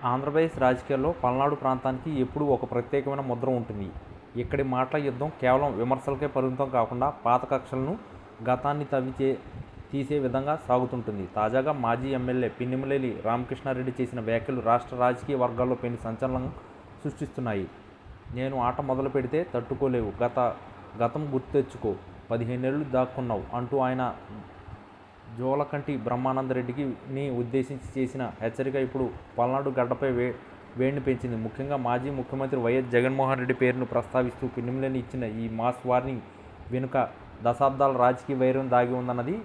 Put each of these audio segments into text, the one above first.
ఆంధ్రప్రదేశ్ రాజకీయాల్లో పల్నాడు ప్రాంతానికి ఎప్పుడూ ఒక ప్రత్యేకమైన ముద్ర ఉంటుంది. ఇక్కడి మాటల యుద్ధం కేవలం విమర్శలకే పరిమితం కాకుండా పాత కక్షలను, గతాన్ని తీసే విధంగా సాగుతుంటుంది. తాజాగా మాజీ ఎమ్మెల్యే పిన్నెమనేని రామకృష్ణారెడ్డి చేసిన వ్యాఖ్యలు రాష్ట్ర రాజకీయ వర్గాల్లో పెను సంచలనం సృష్టిస్తున్నాయి. నేను ఆట మొదలు పెడితే తట్టుకోలేవు, గతం గుర్తు తెచ్చుకో, 15 ఏళ్లు దాక్కున్నావు అంటూ ఆయన జోలకంటి బ్రహ్మానందరెడ్డిని ఉద్దేశించి చేసిన హెచ్చరిక ఇప్పుడు పల్నాడు గడ్డపై వేడిని పెంచింది. ముఖ్యంగా మాజీ ముఖ్యమంత్రి వైఎస్ జగన్మోహన్ రెడ్డి పేరును ప్రస్తావిస్తూ పిన్నెమనేని ఇచ్చిన ఈ మాస్ వార్నింగ్ వెనుక దశాబ్దాల రాజకీయ వైరం దాగి ఉందన్నది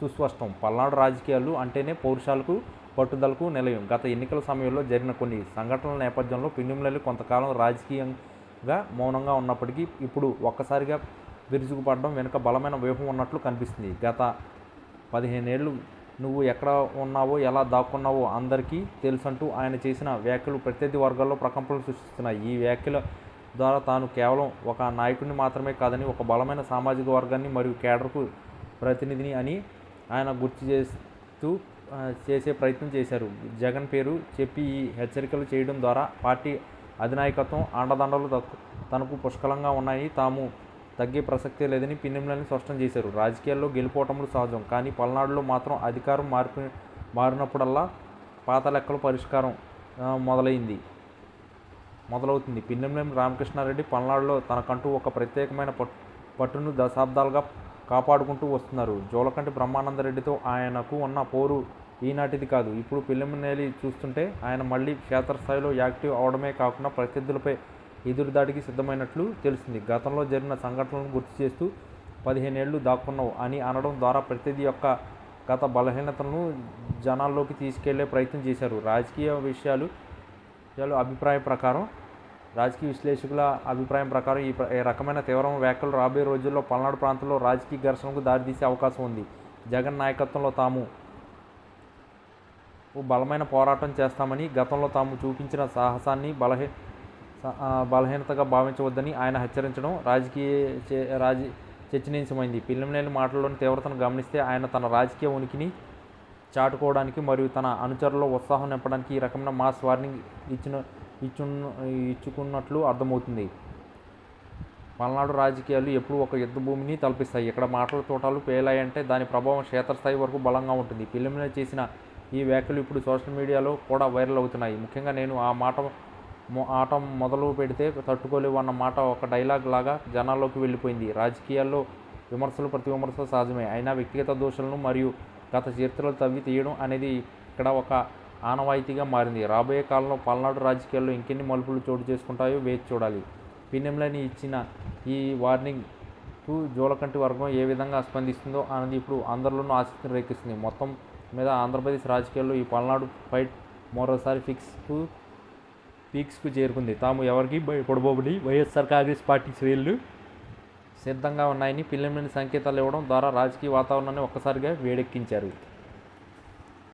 సుస్పష్టం. పల్నాడు రాజకీయాలు అంటేనే పౌరుషాలకు, పట్టుదలకు నిలయం. గత ఎన్నికల సమయంలో జరిగిన కొన్ని సంఘటనల నేపథ్యంలో పిన్నెమనేని కొంతకాలం రాజకీయంగా మౌనంగా ఉన్నప్పటికీ ఇప్పుడు ఒక్కసారిగా విరుచుకుపడడం వెనుక బలమైన వ్యూహం ఉన్నట్లు కనిపిస్తుంది. గత 15 ఏళ్ళు నువ్వు ఎక్కడ ఉన్నావో, ఎలా దాక్కున్నావో అందరికీ తెలుసంటూ ఆయన చేసిన వ్యాఖ్యలు ప్రత్యర్థి వర్గాల్లో ప్రకంపనలు సృష్టిస్తున్నాయి. ఈ వ్యాఖ్యల ద్వారా తాను కేవలం ఒక నాయకుడిని మాత్రమే కాదని, ఒక బలమైన సామాజిక వర్గాన్ని మరియు కేడర్కు ప్రతినిధిని అని ఆయన గుర్తు చేసే ప్రయత్నం చేశారు. జగన్ పేరు చెప్పి ఈ హెచ్చరికలు చేయడం ద్వారా పార్టీ అధినాయకత్వం అండదండలు తనకు పుష్కలంగా ఉన్నాయని, తాము తగ్గే ప్రసక్తే లేదని పిన్నెమనేని స్పష్టం చేశారు. రాజకీయాల్లో గెలుపోవటములు సహజం, కానీ పల్నాడులో మాత్రం అధికారం మారినప్పుడల్లా పాత లెక్కల పరిష్కారం మొదలవుతుంది. పిన్నెమనేని రామకృష్ణారెడ్డి పల్నాడులో తనకంటూ ఒక ప్రత్యేకమైన పట్టును దశాబ్దాలుగా కాపాడుకుంటూ వస్తున్నారు. జోలకంటి బ్రహ్మానందరెడ్డితో ఆయనకు ఉన్న పోరు ఈనాటిది కాదు. ఇప్పుడు పిన్నెమనేని చూస్తుంటే ఆయన మళ్ళీ క్షేత్రస్థాయిలో యాక్టివ్ అవడమే కాకుండా ప్రత్యర్థులపై ఎదురుదాడికి సిద్ధమైనట్లు తెలుస్తుంది. గతంలో జరిగిన సంఘటనలను గుర్తు చేస్తూ 15 ఏళ్లు దాక్కున్నావు అని అనడం ద్వారా ప్రత్యర్థి యొక్క గత బలహీనతలను జనాల్లోకి తీసుకెళ్లే ప్రయత్నం చేశారు. రాజకీయ విశ్లేషకుల అభిప్రాయం ప్రకారం ఈ రకమైన తీవ్రమైన వ్యాఖ్యలు రాబోయే రోజుల్లో పల్నాడు ప్రాంతంలో రాజకీయ ఘర్షణకు దారితీసే అవకాశం ఉంది. జగన్ నాయకత్వంలో తాము బలమైన పోరాటం చేస్తామని, గతంలో తాము చూపించిన సాహసాన్ని బలహీనతగా భావించవద్దని ఆయన హెచ్చరించడం చర్చనీయాంశమైంది. పిన్నెమనేని మాటల్లోని తీవ్రతను గమనిస్తే ఆయన తన రాజకీయ ఉనికిని చాటుకోవడానికి మరియు తన అనుచరుల్లో ఉత్సాహం నింపడానికి ఈ రకమైన మాస్ వార్నింగ్ ఇచ్చుకున్నట్లు అర్థమవుతుంది. పల్నాడు రాజకీయాలు ఎప్పుడూ ఒక యుద్ధ భూమిని తలపిస్తాయి. ఇక్కడ మాటల తోటాలు పేలాయంటే దాని ప్రభావం క్షేత్రస్థాయి వరకు బలంగా ఉంటుంది. పిన్నెమనేని చేసిన ఈ వ్యాఖ్యలు ఇప్పుడు సోషల్ మీడియాలో కూడా వైరల్ అవుతున్నాయి. ముఖ్యంగా నేను ఆట మొదలు పెడితే తట్టుకోలేవు అన్న మాట ఒక డైలాగ్ లాగా జనాల్లోకి వెళ్ళిపోయింది. రాజకీయాల్లో విమర్శలు, ప్రతి విమర్శలు సహజమే. అయినా వ్యక్తిగత దోషాలను మరియు గత చరిత్రలు తవ్వి తీయడం అనేది ఇక్కడ ఒక ఆనవాయితీగా మారింది. రాబోయే కాలంలో పల్నాడు రాజకీయాల్లో ఇంకెన్ని మలుపులు చోటు చేసుకుంటాయో వేచి చూడాలి. పిన్నెమనేని ఇచ్చిన ఈ వార్నింగ్కు జోలకంటి వర్గం ఏ విధంగా స్పందిస్తుందో అన్నది ఇప్పుడు అందరిలోనూ ఆసక్తిని రేకిస్తుంది. మొత్తం మీద ఆంధ్రప్రదేశ్ రాజకీయాల్లో ఈ పల్నాడు ఫైట్ మరోసారి పీక్స్కు చేరుకుంది. తాము ఎవరికి భయపడబోమని వైఎస్ఆర్ కాంగ్రెస్ పార్టీ శ్రేణులు సిద్ధంగా ఉన్నాయని పిన్నెమనేని సంకేతాలు ఇవ్వడం ద్వారా రాజకీయ వాతావరణాన్ని ఒక్కసారిగా వేడెక్కించారు.